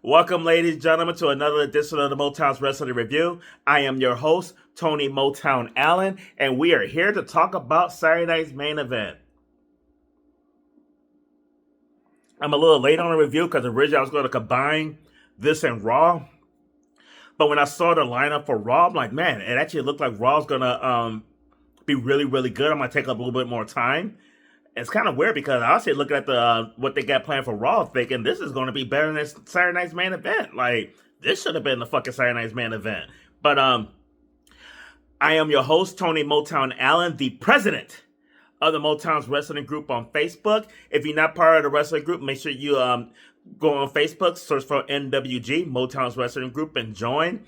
Welcome, ladies and gentlemen, to another edition of the Motown's Wrestling Review. I am your host, Tony Motown Allen, and we are here to talk about Saturday night's main event. I'm a little late on the review because originally I was going to combine this and Raw. But when I saw the lineup for Raw, I'm like, man, it actually looked like Raw's going to be really, really good. I'm going to take up a little bit more time. It's kind of weird because I was looking at the what they got planned for Raw, thinking this is going to be better than Saturday night's main event. Like, this should have been the fucking Saturday night's main event. But I am your host, Tony Motown Allen, the president of the Motown's Wrestling Group on Facebook. If you're not part of the wrestling group, make sure you go on Facebook, search for NWG, Motown's Wrestling Group, and join.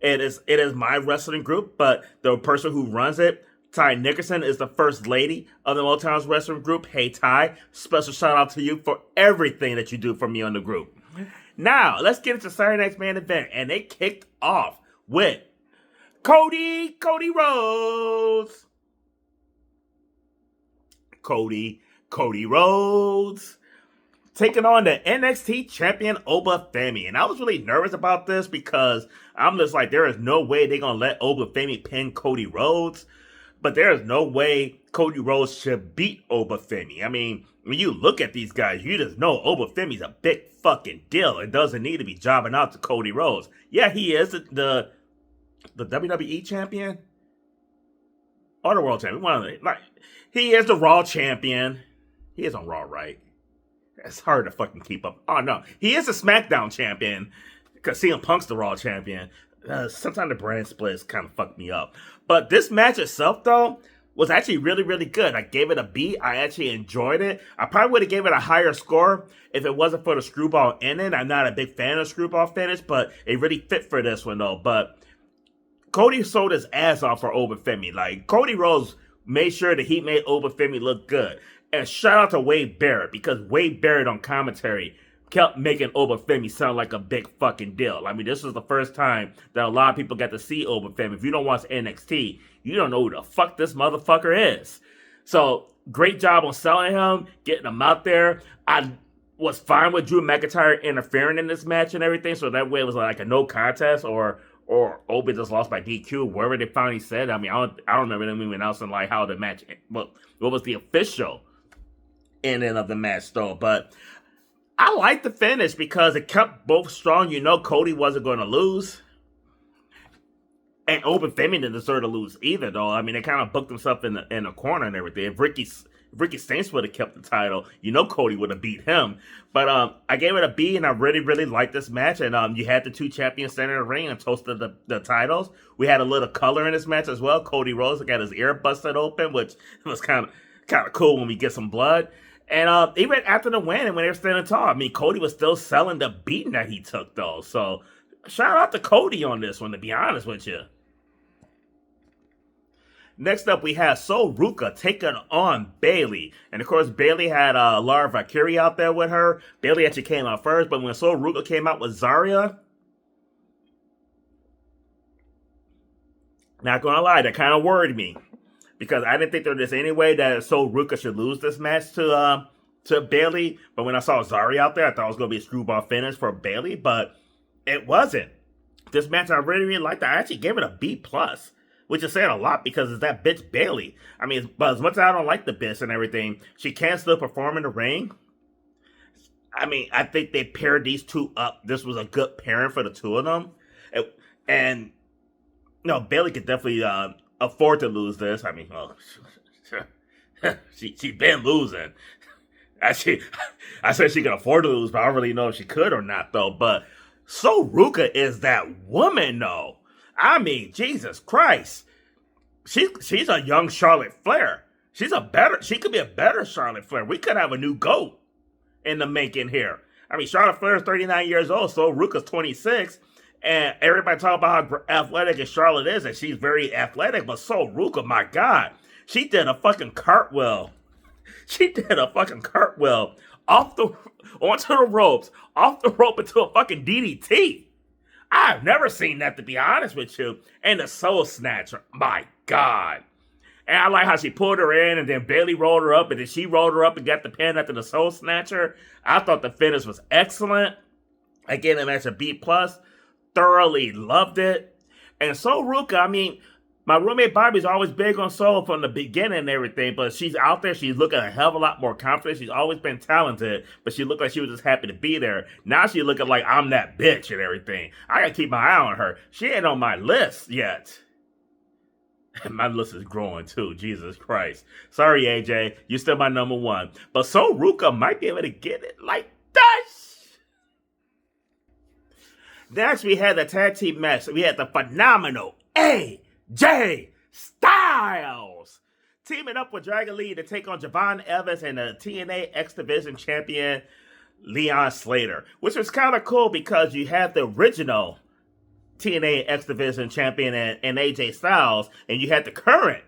It is my wrestling group, but the person who runs it, Ty Nickerson, is the first lady of the Motown's Wrestling Group. Hey, Ty, special shout out to you for everything that you do for me on the group. Now, let's get into Saturday night's main event. And they kicked off with Cody Rhodes. Cody Rhodes taking on the NXT champion Oba Femi. And I was really nervous about this because I'm just like, there is no way they're going to let Oba Femi pin Cody Rhodes. But there is no way Cody Rhodes should beat Oba Femi. I mean, when you look at these guys, you just know Oba Femi's a big fucking deal. It doesn't need to be jobbing out to Cody Rhodes. Yeah, he is the WWE champion or the world champion. One of the, like, he is the Raw champion. He is on Raw, right? It's hard to fucking keep up. Oh no, he is the SmackDown champion because CM Punk's the Raw champion. Sometimes the brand splits kind of fucked me up. But this match itself, though, was actually really, really good. I gave it a B. I actually enjoyed it. I probably would have gave it a higher score if it wasn't for the screwball ending. I'm not a big fan of screwball finish, but it really fit for this one, though. But Cody sold his ass off for Oba Femi. Like, Cody Rhodes made sure that he made Oba Femi look good. And shout out to Wade Barrett, because Wade Barrett on commentary kept making Oba Femi sound like a big fucking deal. I mean, this was the first time that a lot of people got to see Oba Femi. If you don't watch NXT, you don't know who the fuck this motherfucker is. So, great job on selling him, getting him out there. I was fine with Drew McIntyre interfering in this match and everything, so that way it was like a no contest or Oba just lost by DQ, wherever they finally said. I mean, I don't remember them even announcing like how the match, what was the official ending of the match though, but I like the finish because it kept both strong. You know Cody wasn't going to lose. And Oba Femi didn't deserve to lose either, though. I mean, they kind of booked himself in the corner and everything. If Ricky Stanks would have kept the title, you know Cody would have beat him. But I gave it a B, and I really, really liked this match. And you had the two champions standing in the ring and toasted the titles. We had a little color in this match as well. Cody Rhodes got his ear busted open, which was kind of cool when we get some blood. And even after the win and when they were standing tall, I mean, Cody was still selling the beating that he took, though. So, shout out to Cody on this one, to be honest with you. Next up, we have Sol Ruka taking on Bayley. And, of course, Bayley had Lara Valkyrie out there with her. Bayley actually came out first, but when Sol Ruka came out with Zarya, not going to lie, that kind of worried me. Because I didn't think there was any way that Sol Ruka should lose this match to Bayley. But when I saw Zarya out there, I thought it was going to be a screwball finish for Bayley. But it wasn't. This match I really, really liked. I actually gave it a B+, which is saying a lot because it's that bitch Bayley. I mean, but as much as I don't like the bitch and everything, she can still perform in the ring. I mean, I think they paired these two up. This was a good pairing for the two of them. And no, Bayley could definitely afford to lose this. I mean, well, she's been losing. Actually, I said she could afford to lose, but I don't really know if she could or not, though. But Sol Ruka is that woman, though. I mean, Jesus Christ. She's a young Charlotte Flair. She could be a better Charlotte Flair. We could have a new GOAT in the making here. I mean, Charlotte Flair is 39 years old, Sol Ruka's 26. And everybody talk about how athletic and Charlotte is, and she's very athletic, but Sol Ruka, my God, she did a fucking cartwheel. She did a fucking cartwheel onto the ropes, off the rope into a fucking DDT. I've never seen that, to be honest with you. And the Soul Snatcher, my God. And I like how she pulled her in, and then Bayley rolled her up, and then she rolled her up and got the pin after the Soul Snatcher. I thought the finish was excellent. Again, a match a B plus. Thoroughly loved it. And So Ruka, I mean, my roommate Bobby's always big on Soul from the beginning and everything, but she's out there. She's looking a hell of a lot more confident. She's always been talented, but she looked like she was just happy to be there. Now she's looking like I'm that bitch and everything. I gotta keep my eye on her. She ain't on my list yet. And my list is growing too. Jesus Christ. Sorry, AJ. You're still my number one. But So Ruka might be able to get it like that. Next, we had the tag team match. We had the phenomenal AJ Styles teaming up with Dragon Lee to take on Javon Evans and the TNA X Division champion Leon Slater, which was kind of cool because you had the original TNA X Division champion and AJ Styles, and you had the current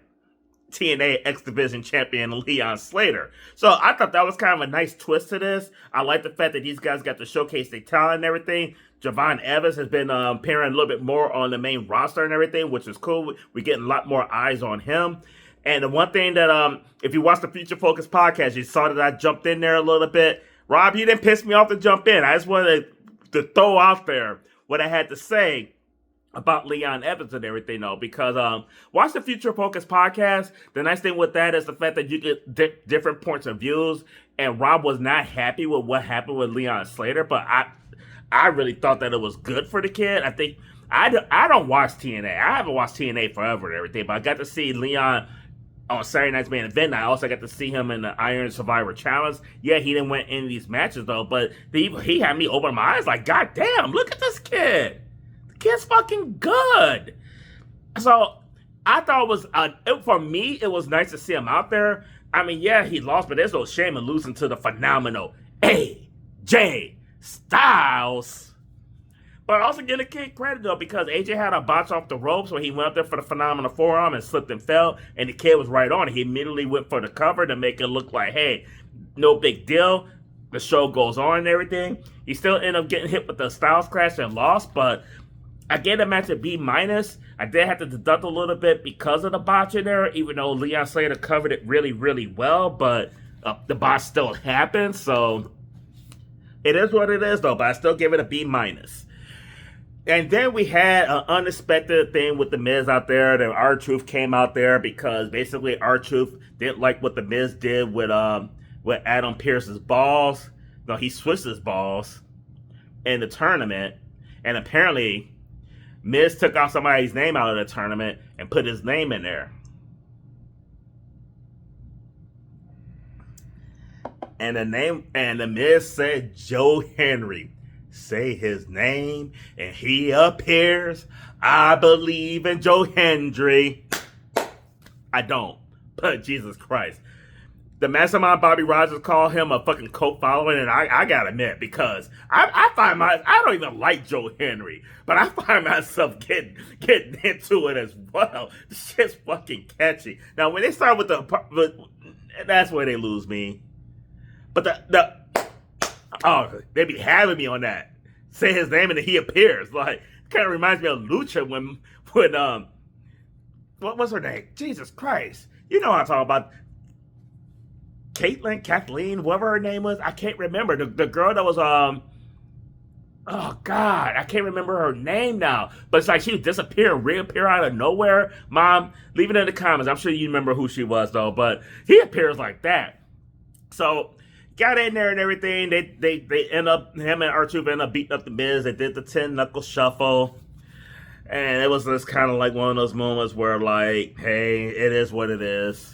TNA X Division champion Leon Slater. So I thought that was kind of a nice twist to this. I like the fact that these guys got to showcase their talent and everything. Javon Evans has been appearing a little bit more on the main roster and everything, which is cool. We're getting a lot more eyes on him. And the one thing that, if you watch the Future Focus podcast, you saw that I jumped in there a little bit. Rob, you didn't piss me off to jump in. I just wanted to throw out there what I had to say about Leon Evans and everything, though, because watch the Future Focus podcast. The nice thing with that is the fact that you get different points of views, and Rob was not happy with what happened with Leon Slater, but I really thought that it was good for the kid. I think I don't watch TNA. I haven't watched TNA forever and everything, but I got to see Leon on Saturday Night's Main Event. I also got to see him in the Iron Survivor Challenge. Yeah, he didn't win any of these matches, though, but he had me open my eyes like, God damn, look at this kid. The kid's fucking good. So I thought it was, for me, it was nice to see him out there. I mean, yeah, he lost, but there's no shame in losing to the phenomenal AJ Styles. But also give the kid credit, though, because AJ had a botch off the ropes when he went up there for the phenomenal forearm and slipped and fell, and the kid was right on it. He immediately went for the cover to make it look like, hey, no big deal. The show goes on and everything. He still ended up getting hit with the Styles crash and lost, but I gave the match a B-. I did have to deduct a little bit because of the botch in there, even though Leon Slater covered it really, really well, but the botch still happened, so it is what it is, though, but I still give it a B-. And then we had an unexpected thing with The Miz out there. That R-Truth came out there because basically R-Truth didn't like what The Miz did with Adam Pearce's balls. No, he switched his balls in the tournament, and apparently Miz took off somebody's name out of the tournament and put his name in there. And the Miz said Joe Henry. Say his name and he appears. I believe in Joe Hendry. I don't, but Jesus Christ. The Mastermind Bobby Rogers called him a fucking cult following, and I gotta admit, because I don't even like Joe Henry, but I find myself getting into it as well. The shit's fucking catchy. Now when they start with that's where they lose me. But they be having me on that. Say his name and then he appears. Like, kind of reminds me of Lucha when what was her name? Jesus Christ. You know what I'm talking about. Kathleen, whatever her name was. I can't remember. The girl that was, oh God, I can't remember her name now. But it's like she would disappear and reappear out of nowhere. Mom, leave it in the comments. I'm sure you remember who she was, though. But he appears like that. So got in there and everything. They end up, him and R-Truth end up beating up the Miz. They did the 10 knuckle shuffle. And it was just kind of like one of those moments where, like, hey, it is what it is.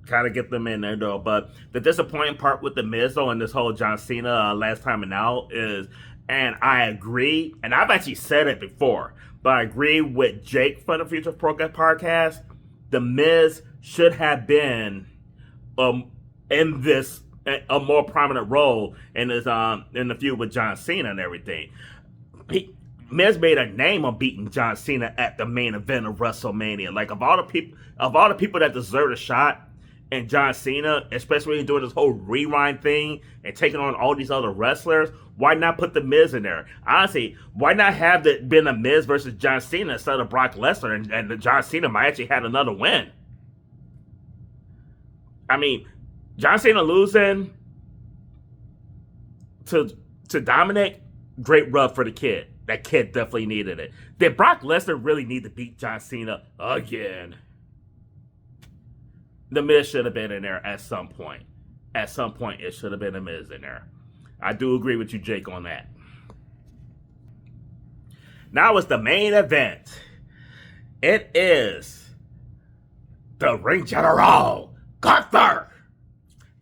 Kind of get them in there, though. But the disappointing part with the Miz, though, and this whole John Cena last time and out is, and I agree, and I've actually said it before, but I agree with Jake from the Future Focus podcast. The Miz should have been in this a more prominent role in his in the feud with John Cena and everything. Miz made a name on beating John Cena at the main event of WrestleMania. Like, of all the people that deserve a shot, and John Cena, especially when he's doing this whole rewind thing and taking on all these other wrestlers, why not put the Miz in there? Honestly, why not have it been a Miz versus John Cena instead of Brock Lesnar, and John Cena might actually have another win? I mean, John Cena losing to Dominic, great rub for the kid. That kid definitely needed it. Did Brock Lesnar really need to beat John Cena again? The Miz should have been in there at some point. At some point, it should have been a Miz in there. I do agree with you, Jake, on that. Now it's the main event. It is the Ring General, Gunther,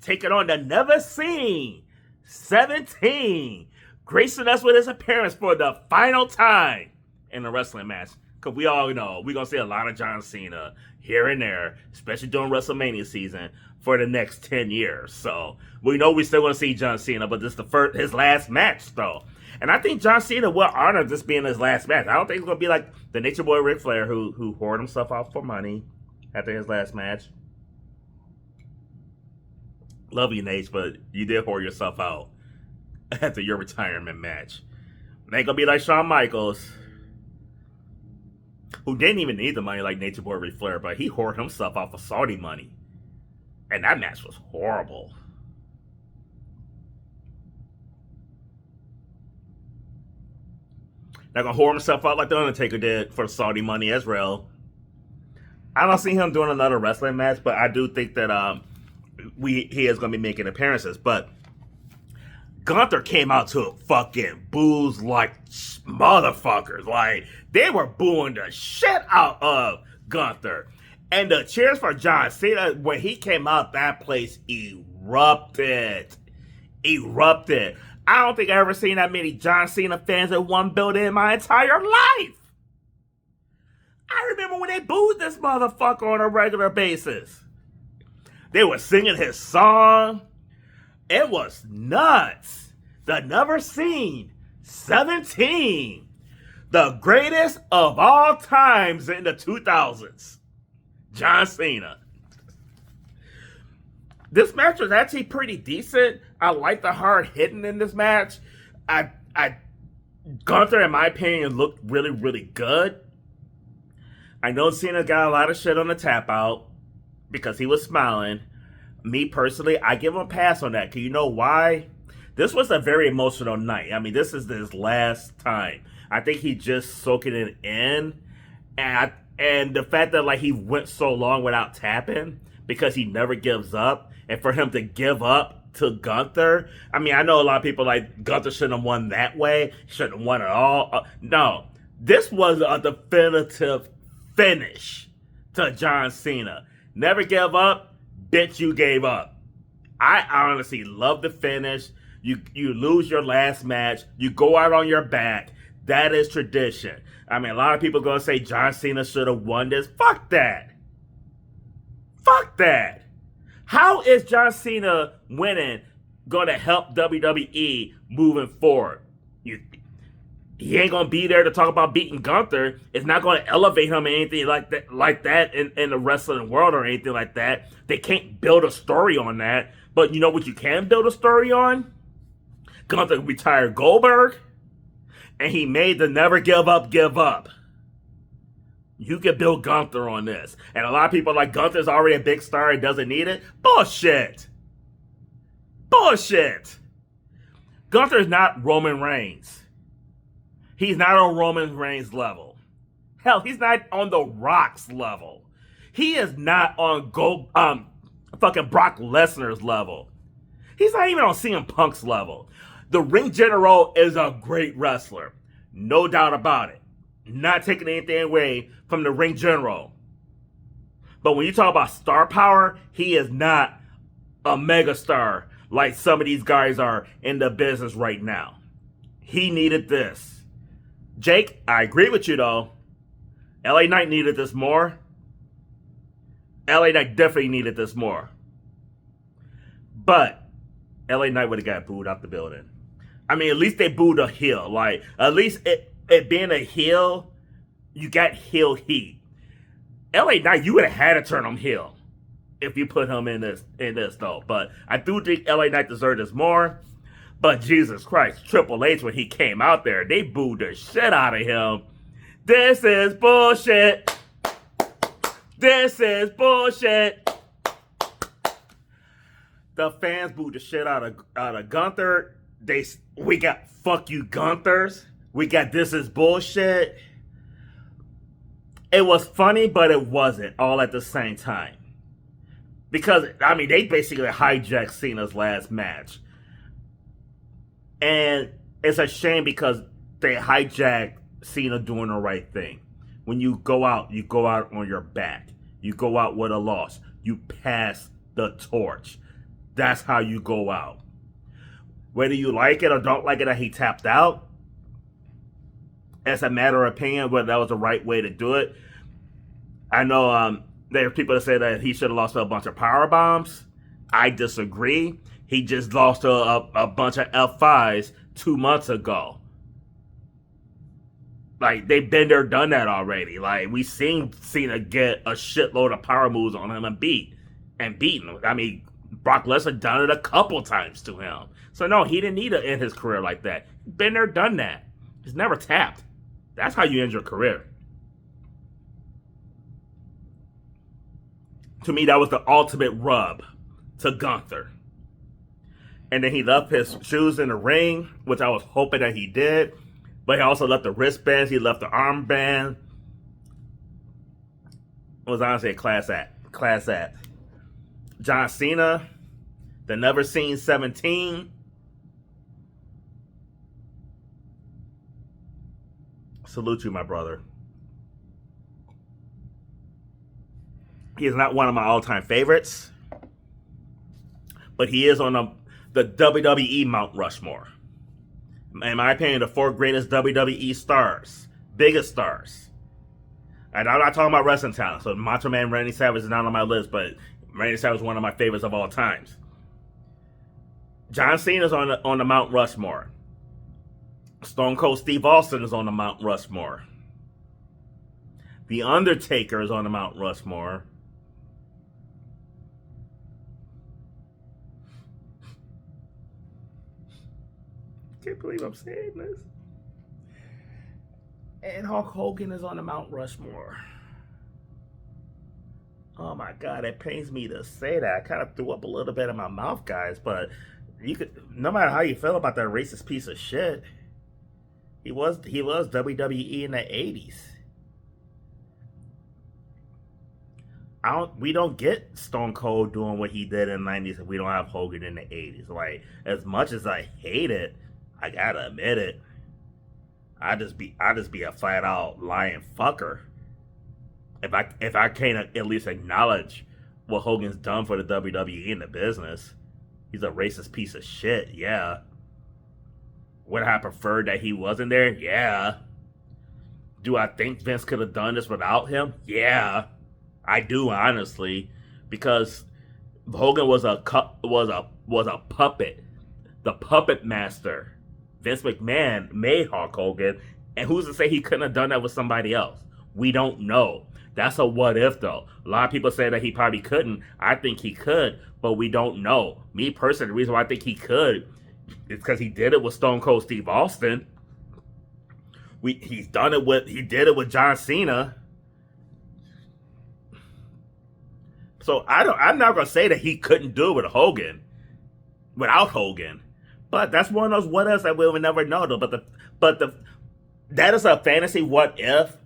taking on the Never Seen 17, gracing us with his appearance for the final time in the wrestling match. Because we all know we're going to see a lot of John Cena here and there, especially during WrestleMania season, for the next 10 years. So we know we're still going to see John Cena, but this is his last match, though. And I think John Cena will honor this being his last match. I don't think it's going to be like the Nature Boy Ric Flair who hoarded himself out for money after his last match. Love you, Nate, but you did hoard yourself out after your retirement match. It ain't going to be like Shawn Michaels, who didn't even need the money like Nature Boy Ric Flair, but he hoarded himself out for Saudi money. And that match was horrible. Not gonna whore himself out like The Undertaker did for Saudi money as well. I don't see him doing another wrestling match, but I do think that he is gonna be making appearances. But Gunther came out to fucking boos like motherfuckers. Like, they were booing the shit out of Gunther. And the cheers for John Cena, when he came out, that place erupted. Erupted. I don't think I've ever seen that many John Cena fans in one building in my entire life. I remember when they booed this motherfucker on a regular basis. They were singing his song. It was nuts. The Never Seen 17. The greatest of all times in the 2000s. John Cena. This match was actually pretty decent. I like the hard hitting in this match. Gunther, in my opinion, looked really, really good. I know Cena got a lot of shit on the tap out because he was smiling. Me personally, I give him a pass on that. Because you know why? This was a very emotional night. I mean, this is his last time. I think he just soaking it in. And the fact that like he went so long without tapping because he never gives up. And for him to give up to Gunther, I mean, I know a lot of people like Gunther shouldn't have won that way. Shouldn't have won at all. No, this was a definitive finish to John Cena. Never give up, bitch, you gave up. I honestly love the finish. You lose your last match. You go out on your back. That is tradition. I mean, a lot of people going to say John Cena should have won this. Fuck that. Fuck that. How is John Cena winning going to help WWE moving forward? He ain't going to be there to talk about beating Gunther. It's not going to elevate him or anything like that in the wrestling world or anything like that. They can't build a story on that. But you know what you can build a story on? Gunther retired Goldberg, and he made the never give up, give up. You can build Gunther on this. And a lot of people are like, Gunther's already a big star and doesn't need it. Bullshit. Bullshit. Gunther's not Roman Reigns. He's not on Roman Reigns' level. Hell, he's not on The Rock's level. He is not on fucking Brock Lesnar's level. He's not even on CM Punk's level. The Ring General is a great wrestler. No doubt about it. Not taking anything away from the Ring General. But when you talk about star power, he is not a megastar like some of these guys are in the business right now. He needed this. Jake, I agree with you though. LA Knight needed this more. LA Knight definitely needed this more. But LA Knight would have got booed out the building. I mean, at least they booed a heel. Like, at least it being a heel, you got heel heat. LA Knight, you would have had to turn him heel if you put him in this though. But I do think LA Knight deserved this more. But Jesus Christ, Triple H, when he came out there, they booed the shit out of him. This is bullshit. This is bullshit. The fans booed the shit out of Gunther. We got fuck you Gunthers. We got this is bullshit. It was funny, but it wasn't all at the same time. Because, I mean, they basically hijacked Cena's last match. And it's a shame because they hijacked Cena doing the right thing. When you go out on your back. You go out with a loss. You pass the torch. That's how you go out. Whether you like it or don't like it that he tapped out, it's a matter of opinion whether that was the right way to do it. I know there are people that say that he should have lost to a bunch of power bombs. I disagree. He just lost to a bunch of F5s 2 months ago. Like, they've been there, done that already. Like, we seen Cena get a shitload of power moves on him and beaten him. I mean, Brock Lesnar done it a couple times to him. So, no, he didn't need to end his career like that. Been there, done that. He's never tapped. That's how you end your career. To me, that was the ultimate rub to Gunther. And then he left his shoes in the ring, which I was hoping that he did. But he also left the wristbands. He left the armband. It was honestly a class act. Class act. John Cena, the Never Seen 17. Salute you, my brother. He is not one of my all-time favorites. But he is on the WWE Mount Rushmore. In my opinion, the 4 greatest WWE stars. Biggest stars. And I'm not talking about wrestling talent. So Macho Man Randy Savage is not on my list, but Randy Savage is one of my favorites of all times. John Cena is on the Mount Rushmore. Stone Cold Steve Austin is on the Mount Rushmore. The Undertaker is on the Mount Rushmore. Can't believe I'm saying this. And Hulk Hogan is on the Mount Rushmore. Oh my God, it pains me to say that. I kind of threw up a little bit in my mouth, guys. But you could, no matter how you feel about that racist piece of shit, he was WWE in the 80s. We don't get Stone Cold doing what he did in the 90s if we don't have Hogan in the 80s. Like, as much as I hate it, I gotta admit it. I just be a flat out lying fucker if I can't at least acknowledge what Hogan's done for the WWE in the business. He's a racist piece of shit. Yeah. Would I prefer that he wasn't there? Yeah. Do I think Vince could have done this without him? Yeah, I do, honestly, because Hogan was a puppet, the puppet master. Vince McMahon made Hulk Hogan, and who's to say he couldn't have done that with somebody else? We don't know. That's a what if, though. A lot of people say that he probably couldn't. I think he could, but we don't know. Me personally, the reason why I think he could is because he did it with Stone Cold Steve Austin. He did it with John Cena. So I'm not gonna say that he couldn't do it with Hogan, without Hogan. But that's one of those what ifs that we'll never know, though. But that is a fantasy what if,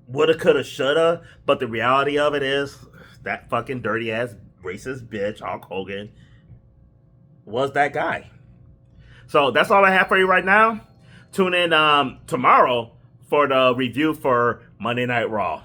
woulda, coulda, shoulda. But the reality of it is that fucking dirty ass racist bitch Hulk Hogan was that guy. So that's all I have for you right now. Tune in tomorrow for the review for Monday Night Raw.